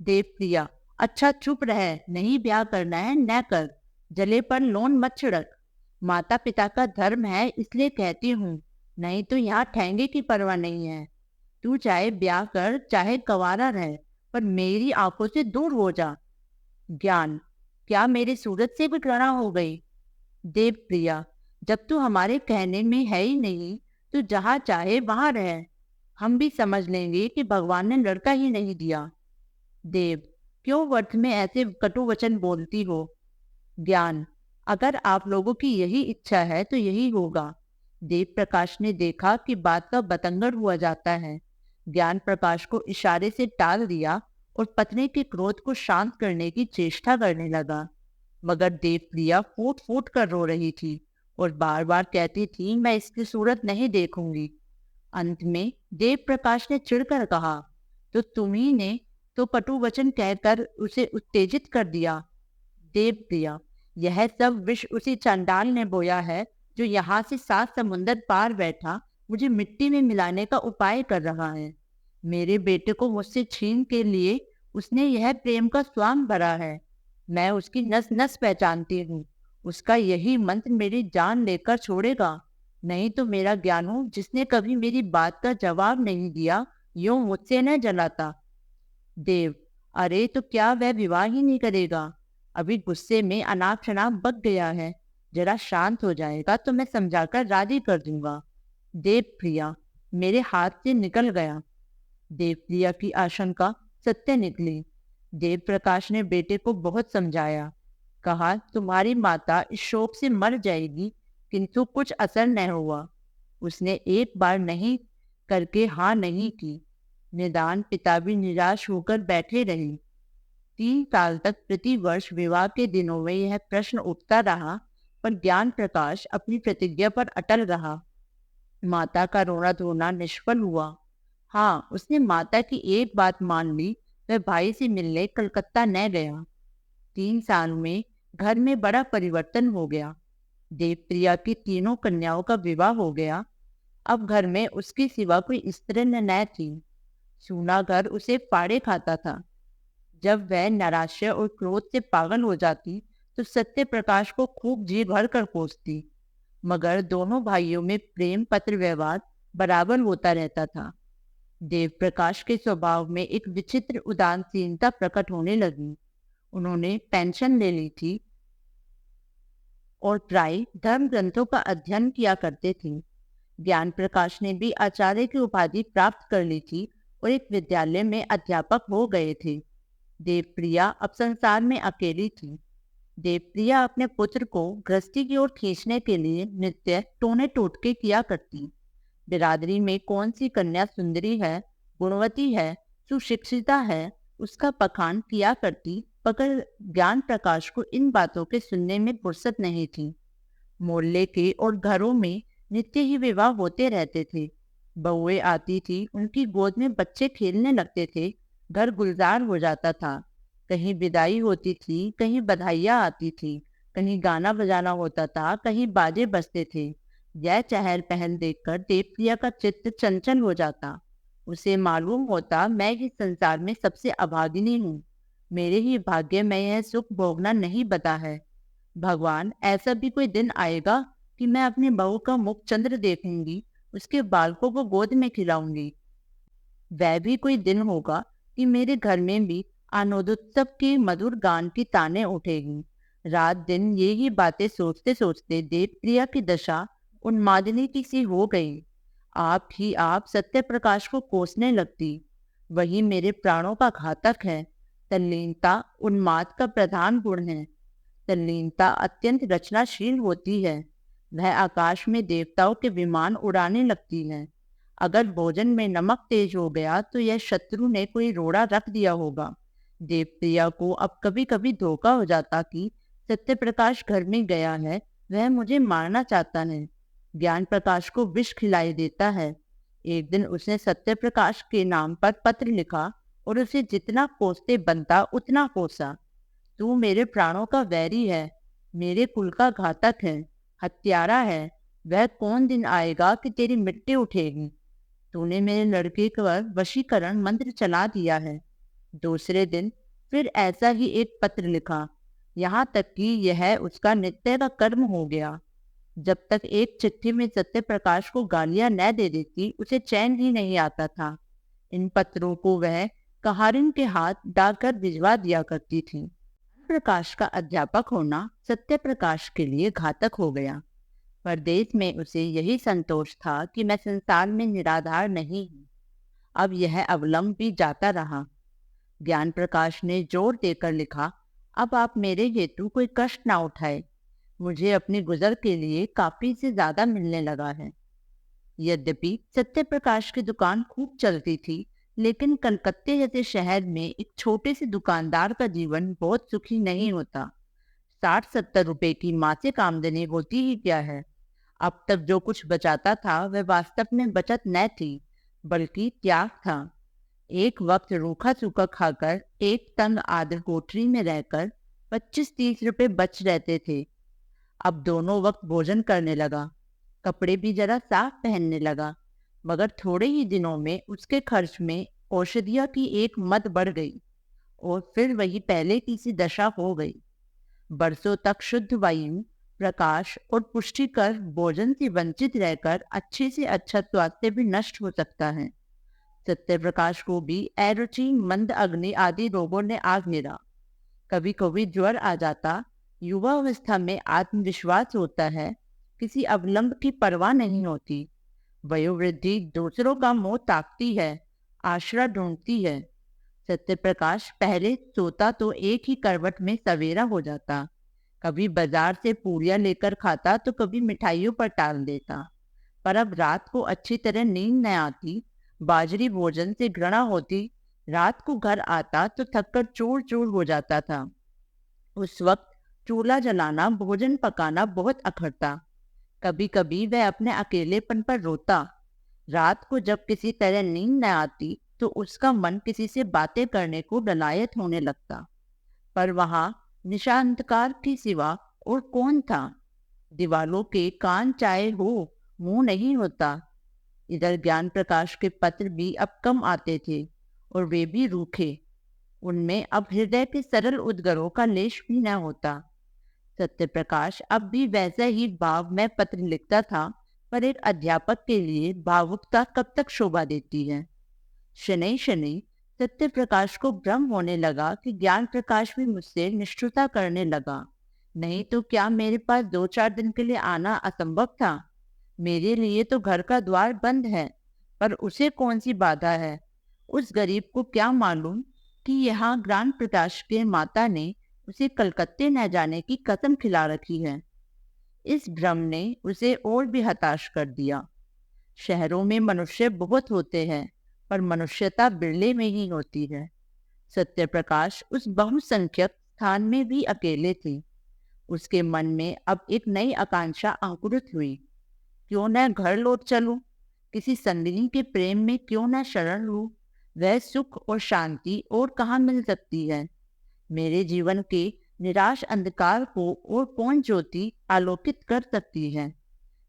देवप्रिया, अच्छा चुप रहे, नहीं ब्याह करना है न कर, जले पर लोन मत छिड़क। माता पिता का धर्म है इसलिए कहती हूँ, नहीं तो यहाँ ठहंगे की परवाह नहीं है। तू चाहे ब्याह कर चाहे कंवारा रहे, पर मेरी आंखों से दूर हो जा। ज्ञान, क्या मेरी सूरत से भी घृणा हो गई? देवप्रिया, जब तू हमारे कहने में है ही नहीं तो जहाँ चाहे वहां रहे, हम भी समझ लेंगे कि भगवान ने लड़का ही नहीं दिया। देव, क्यों व्यर्थ में ऐसे कटु वचन बोलती हो? ज्ञान, अगर आप लोगों की यही इच्छा है तो यही होगा। देव प्रकाश ने देखा कि बात का बतंगड़ हुआ जाता है। ज्ञान प्रकाश को इशारे से टाल दिया और पत्नी के क्रोध को शांत करने की चेष्टा करने लगा। मगर देवप्रिया फूट फूट कर रो रही थी और बार बार कहती थी, मैं इसकी सूरत नहीं देखूंगी। अंत में देव प्रकाश ने चिढ़कर कहा, तो तुम्ही ने तो कटु वचन कहकर उसे उत्तेजित कर दिया। देवप्रिया, यह सब विष उसी चंडाल ने बोया है जो यहाँ से 7 समुंदर पार बैठा मुझे मिट्टी में मिलाने का उपाय कर रहा है। मेरे बेटे को मुझसे छीन के लिए उसने यह प्रेम का स्वांग भरा है। मैं उसकी नस नस पहचानती हूँ। उसका यही मंत्र मेरी जान लेकर छोड़ेगा। नहीं तो मेरा ज्ञानू, जिसने कभी मेरी बात का जवाब नहीं दिया, यूं मुझसे न जलाता। देव, अरे तो क्या वह विवाह ही नहीं करेगा? अभी गुस्से में अनाप शनाप बक गया है। जरा शांत हो जाएगा तो मैं समझाकर राजी कर दूंगा। देवप्रिया, मेरे हाथ से निकल गया। देवप्रिया की आशंका सत्य निकली। देव प्रकाश ने बेटे को बहुत समझाया। कहा, तुम्हारी माता इस शोक से मर जाएगी, किंतु कुछ असर न हुआ। उसने एक बार नहीं करके हाँ नहीं की। निदान पिता भी निराश होकर बैठे रहे। 3 साल तक प्रति वर्ष विवाह के दिनों में यह प्रश्न उठता रहा, पर ज्ञान प्रकाश अपनी प्रतिज्ञा पर अटल रहा। माता का रोना धोना निष्फल हुआ। हाँ, उसने माता की एक बात मान ली, वह भाई से मिलने कलकत्ता न गया। 3 साल में घर में बड़ा परिवर्तन हो गया। देवप्रिया की तीनों कन्याओं का विवाह हो गया। अब घर में उसके सिवा कोई स्त्री न थी। सूना घर उसे फाड़े खाता था। जब वह नैराश्य और क्रोध से पागल हो जाती तो सत्य प्रकाश को खूब जी भर कर कोसती। मगर दोनों भाइयों में प्रेम पत्र व्यवहार बराबर होता रहता था। देव प्रकाश के स्वभाव में एक विचित्र उदासीनता प्रकट होने लगी। उन्होंने पेंशन ले ली थी और प्राय धर्म ग्रंथों का अध्ययन किया करते थे। ज्ञान प्रकाश ने भी आचार्य की उपाधि प्राप्त कर ली थी और एक विद्यालय में अध्यापक हो गए थे। देवप्रिया अब संसार में अकेली थी। देवप्रिया अपने पुत्र को गृहस्थी की ओर खींचने के लिए नित्य टोने टोटके किया करती। बिरादरी में कौन सी कन्या सुंदरी है, गुणवती है, सुशिक्षिता है, उसका बखान किया करती, मगर ज्ञान प्रकाश को इन बातों के सुनने में फुर्सत नहीं थी। मोहल्ले के और घरों में नित्य ही विवाह होते रहते थे। बहुएं आती थी, उनकी गोद में बच्चे खेलने लगते थे, घर गुलजार हो जाता था। कहीं विदाई होती थी, कहीं बधाइयाँ आती थी, कहीं गाना बजाना होता था, कहीं बाजे बजते थे। यह चहल पहल देखकर देवप्रिया का चित्त चंचल हो जाता। उसे मालूम होता, मैं इस संसार में सबसे अभागिनी हूँ। मेरे ही भाग्य में यह सुख भोगना नहीं बता है। भगवान, ऐसा भी कोई दिन आएगा कि मैं अपनी बहू का मुख चंद्र देखूंगी, उसके बालकों को गोद में खिलाऊंगी। वह भी कोई दिन होगा कि मेरे घर में भी आनंदोत्सव के मधुर गान की ताने उठेगी। रात दिन ये ही बातें सोचते सोचते देवप्रिया की दशा उन्मादिनी की सी हो गई। आप ही आप सत्य प्रकाश को कोसने लगती। वही मेरे प्राणों का घातक है। तल्लीनता उन्माद का प्रधान गुण है। तल्लीनता अत्यंत रचनाशील होती है। वह आकाश में देवताओं के विमान उड़ाने लगती है। अगर भोजन में नमक तेज हो गया तो यह शत्रु ने कोई रोड़ा रख दिया होगा। देवप्रिया को अब कभी कभी धोखा हो जाता कि सत्य प्रकाश घर में गया है, वह मुझे मारना चाहता है। ज्ञान प्रकाश को विष खिलाई देता है। एक दिन उसने सत्य प्रकाश के नाम पर पत्र लिखा और उसे जितना कोसते बनता उतना कोसा। तू मेरे प्राणों का वैरी है। मेरे कुल का घातक है, हत्यारा है। वह कौन दिन आएगा कि तेरी मिट्टी उठेगी। तूने मेरे लड़के पर वशीकरण मंत्र चला दिया है। दूसरे दिन फिर ऐसा ही एक पत्र लिखा, यहाँ तक कि यह उसका नित्य का कर्म हो गया। जब तक एक चिट्ठी में सत्य प्रकाश को गालियां न दे देती, उसे चैन ही नहीं आता था। इन पत्रों को वह कहारिन के हाथ डालकर भिजवा दिया करती थी। प्रकाश का अध्यापक होना सत्य प्रकाश के लिए घातक हो गया। परदेश में उसे यही संतोष था कि मैं संसार में निराधार नहीं हूँ। अब यह अवलंब भी जाता रहा। ज्ञान प्रकाश ने जोर देकर लिखा, अब आप मेरे हेतु कोई कष्ट ना उठाए। मुझे अपनी गुजर के लिए काफी से ज्यादा मिलने लगा है। यद्यपि सत्य प्रकाश की दुकान खूब चलती थी, लेकिन कलकत्ते जैसे शहर में एक छोटे से दुकानदार का जीवन बहुत सुखी नहीं होता। 60-70 रुपए की मासिक आमदनी होती ही क्या है। अब तक जो कुछ बचाता था वह वास्तव में बचत न थी, बल्कि त्याग था। एक वक्त रूखा सूखा खाकर एक तंग आदर कोठरी में रहकर 25-30 रुपए बच रहते थे। अब दोनों वक्त भोजन करने लगा, कपड़े भी जरा साफ पहनने लगा, मगर थोड़े ही दिनों में उसके खर्च में औषधियों की एक मद बढ़ गई और फिर वही पहले की सी दशा हो गई। बरसों तक शुद्ध वायु, प्रकाश और पुष्टिकर भोजन से वंचित रहकर अच्छे से अच्छा स्वास्थ्य भी नष्ट हो सकता है। सत्य प्रकाश को भी अरुचि, मंद अग्नि आदि रोगों ने आ घेरा। कभी कभी ज्वर आ जाता। युवा अवस्था में आत्मविश्वास होता है, किसी अवलंब की परवाह नहीं होती। वयोवृद्धि दूसरों का मुंह ताकती है, आश्रय ढूंढती है। सत्य प्रकाश पहले सोता तो एक ही करवट में सवेरा हो जाता। कभी बाजार से पूरियां लेकर खाता तो कभी मिठाइयों पर टाल देता। पर अब रात को अच्छी तरह नींद न आती, बाजरी भोजन से घृणा होती। रात को घर आता तो थककर चूर चूर हो जाता था। उस वक्त चूल्हा जलाना, भोजन पकाना बहुत अखरता। कभी कभी वह अपने अकेलेपन पर रोता। रात को जब किसी तरह नींद न आती तो उसका मन किसी से बातें करने को ललायत होने लगता। पर वहां निशांतकार के सिवा और कौन था। दीवालों के कान चाहे हो, मुंह नहीं होता। इधर ज्ञान प्रकाश के पत्र भी अब कम आते थे और वे भी रूखे। उनमें अब हृदय के सरल उद्गरों का लेश भी न होता। सत्य प्रकाश अब भी वैसा ही भाव में पत्र लिखता था, पर एक अध्यापक के लिए भावुकता कब तक शोभा देती है। शनि शनि सत्य प्रकाश को भ्रम होने लगा कि ज्ञान प्रकाश भी मुझसे निष्ठुरता करने लगा। नहीं तो क्या मेरे पास 2-4 दिन के लिए आना असंभव था। मेरे लिए तो घर का द्वार बंद है, पर उसे कौन सी बाधा है। उस गरीब को क्या मालूम कि यहाँ ज्ञान प्रकाश के माता ने उसे कलकत्ते न जाने की कसम खिला रखी है। इस भ्रम ने उसे और भी हताश कर दिया। शहरों में मनुष्य बहुत होते हैं, पर मनुष्यता बिरले में ही होती है। सत्य प्रकाश उस बहुसंख्यक स्थान में भी अकेले थे। उसके मन में अब एक नई आकांक्षा अंकुरित हुई। क्यों न घर लौट चलूं, किसी संगिनी के प्रेम में क्यों न शरण लूं। वह सुख और शांति और कहाँ मिल सकती है। मेरे जीवन के निराश अंधकार को और कौन ज्योति आलोकित कर सकती है।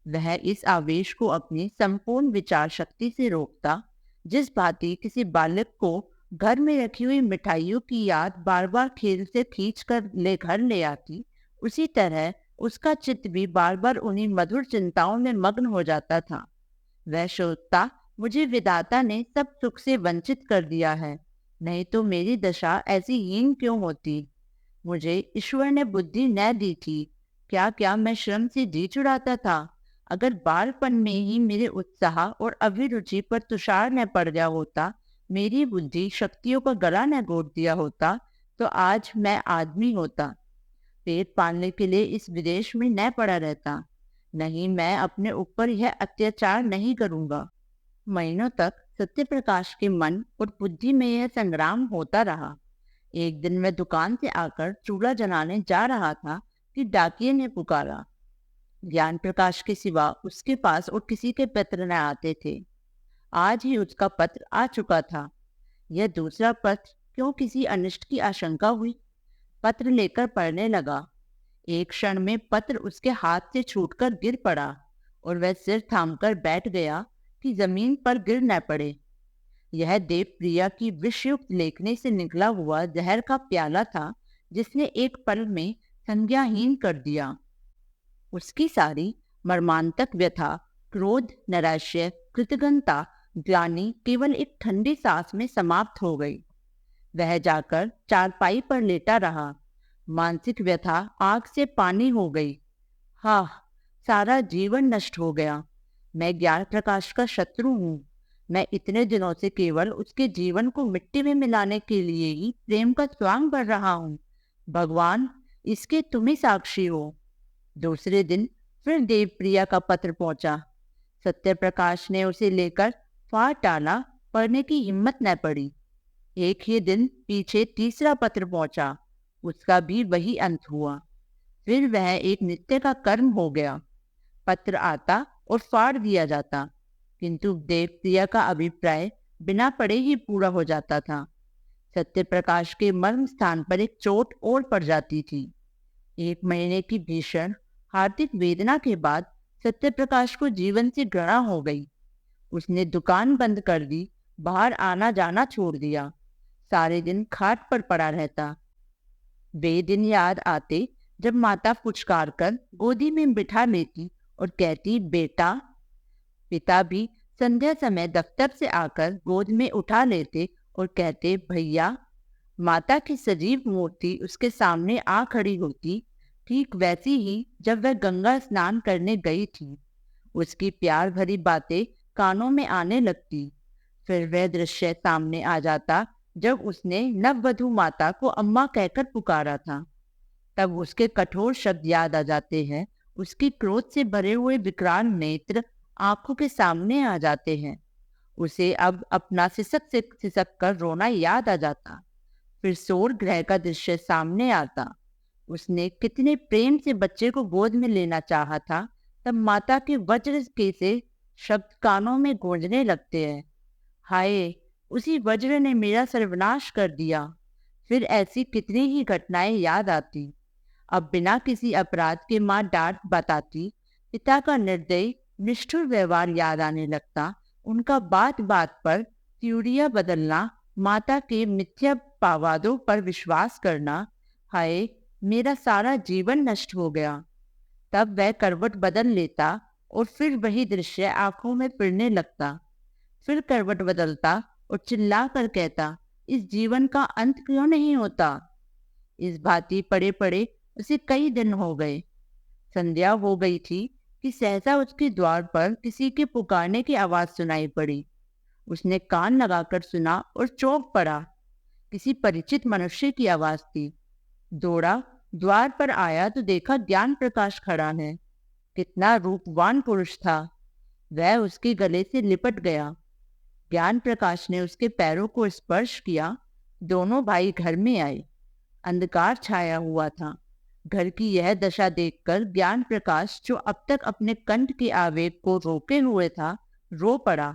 वह इस आवेश को अपनी संपूर्ण विचार शक्ति से रोकता। जिस भांति किसी बालक को घर में रखी हुई मिठाइयों की याद बार बार खेल से खींच कर घर ले आती, उसी तरह उसका चित्त भी बार बार उन्हीं मधुर चिंताओं में मग्न हो जाता था। वह सोचता, मुझे विधाता ने सब सुख से वंचित कर दिया है, नहीं तो मेरी दशा ऐसी हीन क्यों होती। मुझे ईश्वर ने बुद्धि न दी थी। क्या क्या मैं श्रम से जी चुराता था। अगर बालपन में ही मेरे उत्साह और अभिरुचि पर तुषार न पड़ गया होता, मेरी बुद्धि शक्तियों का गला न घोट दिया होता, तो आज मैं आदमी होता। पेट पालने के लिए इस विदेश में न पड़ा रहता। नहीं, मैं अपने ऊपर यह अत्याचार नहीं करूंगा। महीनों तक सत्य प्रकाश के मन और बुद्धि में यह संग्राम होता रहा। एक दिन मैं दुकान से आकर चूल्हा जलाने जा रहा था कि डाकिये ने पुकारा। ज्ञान प्रकाश के सिवा उसके पास और किसी के पत्र न आते थे। आज ही उसका पत्र आ चुका था। यह दूसरा पत्र, क्यों किसी अनिष्ट की आशंका हुई। पत्र लेकर पढ़ने लगा। एक क्षण में पत्र उसके हाथ से छूटकर गिर पड़ा और वह सिर थामकर बैठ गया कि जमीन पर गिर न पड़े। यह देवप्रिया की विषयुक्त लेखनी से निकला हुआ जहर का प्याला था, जिसने एक पल में संज्ञाहीन कर दिया। उसकी सारी मर्मांतक व्यथा, क्रोध, नैराश्य, कृतघ्नता, ग्लानि केवल एक ठंडी सांस में समाप्त हो गई। वह जाकर चारपाई पर लेटा रहा। मानसिक व्यथा आंख से पानी हो गई। हाँ, सारा जीवन नष्ट हो गया। मैं ज्ञान प्रकाश का शत्रु हूँ। मैं इतने दिनों से केवल उसके जीवन को मिट्टी में मिलाने के लिए ही प्रेम का स्वांग भर रहा हूँ। भगवान, इसके तुम ही साक्षी हो। दूसरे दिन फिर देवप्रिया का पत्र पहुंचा। सत्यप्रकाश ने उसे लेकर फाड़ डाला, पढ़ने की हिम्मत न पड़ी। एक ही दिन पीछे तीसरा पत्र पहुंचा, उसका भी वही अंत हुआ। फिर वह एक नित्य का कर्म हो गया। पत्र आता और फाड़ दिया जाता, किंतु देवप्रिया का अभिप्राय बिना पढ़े ही पूरा हो जाता था। सत्यप्रकाश के मर्म स्थान पर एक चोट और पड़ जाती थी। 1 महीने की भीषण हार्दिक वेदना के बाद सत्यप्रकाश को जीवन से घृणा हो गई। उसने दुकान बंद कर दी, बाहर आना जाना छोड़ दिया, सारे दिन खाट पर पड़ा रहता। वे दिन याद आते जब माता पुचकार कर गोदी में बिठा लेती और कहती, बेटा। पिता भी संध्या समय दफ्तर से आकर गोद में उठा लेते और कहते, भैया। माता की सजीव मूर्ति उसके सामने आ खड़ी होती, ठीक वैसी ही जब वह गंगा स्नान करने गई थी। उसकी प्यार भरी बातें कानों में आने लगती। फिर वह दृश्य सामने आ जाता जब उसने नववधू माता को अम्मा कहकर पुकारा था। तब उसके कठोर शब्द याद आ जाते हैं। उसकी क्रोध से भरे हुए विकराल नेत्र आंखों के सामने आ जाते हैं। उसे अब अपना सिसक कर रोना याद आ जाता। फिर सोर ग्रह का दृश्य सामने आता। उसने कितने प्रेम से बच्चे को गोद में लेना चाहा था। तब माता के वज्र के से शब्द कानों में गूंजने लगते हैं। हाय, उसी वज्र ने मेरा सर्वनाश कर दिया। फिर ऐसी कितनी ही घटनाएं याद आती। अब बिना किसी अपराध के माँ डांट बताती। पिता का निर्दयी निष्ठुर व्यवहार याद आने लगता। उनका बात बात पर त्युड़िया बदलना, माता के मिथ्यावादों पर विश्वास करना। हाय, मेरा सारा जीवन नष्ट हो गया। तब वह करवट बदल लेता और फिर वही दृश्य आंखों में फिरने लगता। फिर करवट बदलता और चिल्ला कर कहता, इस जीवन का अंत क्यों नहीं होता। इस भांति पड़े पड़े उसे कई दिन हो गए। संध्या हो गई थी कि सहसा उसके द्वार पर किसी के पुकारने की आवाज सुनाई पड़ी। उसने कान लगाकर सुना और चौंक पड़ा। किसी परिचित मनुष्य की आवाज थी। दौड़ा, द्वार पर आया तो देखा ज्ञान प्रकाश खड़ा है। कितना रूपवान पुरुष था। वह उसके गले से लिपट गया। ज्ञान प्रकाश ने उसके पैरों को स्पर्श किया। दोनों भाई घर में आए। अंधकार छाया हुआ था। घर की यह दशा देखकर ज्ञान प्रकाश, जो अब तक अपने कंठ के आवेग को रोके हुए था, रो पड़ा।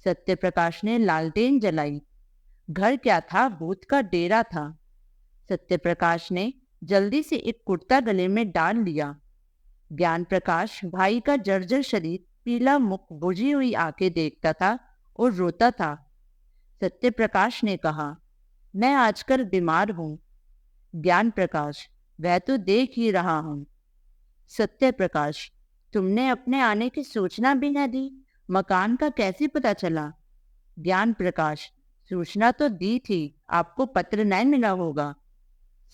सत्य प्रकाश ने लालटेन जलाई। घर क्या था, भूत का डेरा था। सत्य प्रकाश ने जल्दी से एक कुर्ता गले में डाल लिया। ज्ञान प्रकाश भाई का जर्जर शरीर, पीला मुख, बुझी हुई आंखें देखता था और रोता था। सत्य प्रकाश ने कहा, मैं आजकल बीमार हूँ। ज्ञान प्रकाश, वह तो देख ही रहा हूँ। सत्य प्रकाश, तुमने अपने आने की सूचना भी न दी। मकान का कैसे पता चला। ज्ञान प्रकाश, सूचना तो दी थी, आपको पत्र नहीं मिला होगा।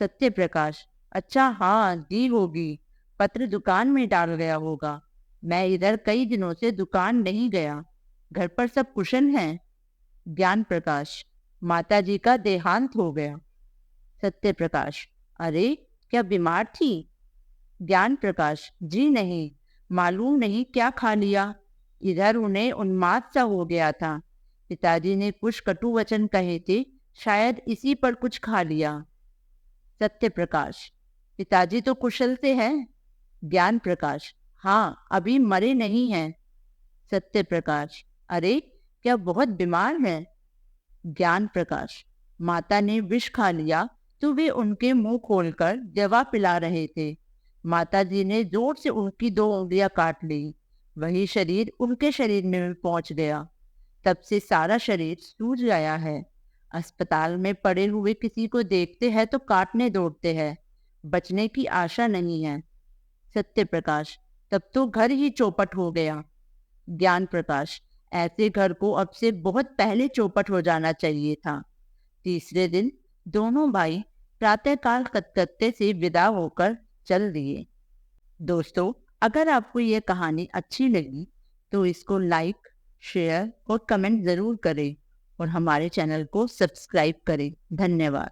सत्य प्रकाश, अच्छा हाँ, दी होगी। पत्र दुकान में डाल गया होगा। मैं इधर कई दिनों से दुकान नहीं गया। घर पर सब कुशल हैं। ज्ञान प्रकाश, माताजी का देहांत हो गया। सत्य प्रकाश, अरे क्या बीमार थी। ज्ञान प्रकाश, जी नहीं, मालूम नहीं क्या खा लिया। इधर उन्हें उन्माद सा हो गया था। पिताजी ने कुछ कटु वचन कहे थे, शायद इसी पर कुछ खा लिया। सत्य प्रकाश, पिताजी तो कुशल से हैं। ज्ञान प्रकाश, हाँ, अभी मरे नहीं हैं। सत्य प्रकाश, अरे क्या बहुत बीमार हैं। ज्ञान प्रकाश, माता ने विष खा लिया तो वे उनके मुंह खोलकर दवा पिला रहे थे। माताजी ने जोर से उनकी 2 उंगलियां काट ली। वही शरीर उनके शरीर में भी पहुंच गया। तब से सारा शरीर सूज गया है। अस्पताल में पड़े हुए किसी को देखते हैं तो काटने दौड़ते हैं। बचने की आशा नहीं है। सत्य प्रकाश, तब तो घर ही चौपट हो गया। ज्ञान प्रकाश, ऐसे घर को अब से बहुत पहले चौपट हो जाना चाहिए था। तीसरे दिन दोनों भाई प्रातःकाल कलकत्ते से विदा होकर चल दिए। दोस्तों, अगर आपको ये कहानी अच्छी लगी तो इसको लाइक, शेयर और कमेंट जरूर करें और हमारे चैनल को सब्सक्राइब करें। धन्यवाद।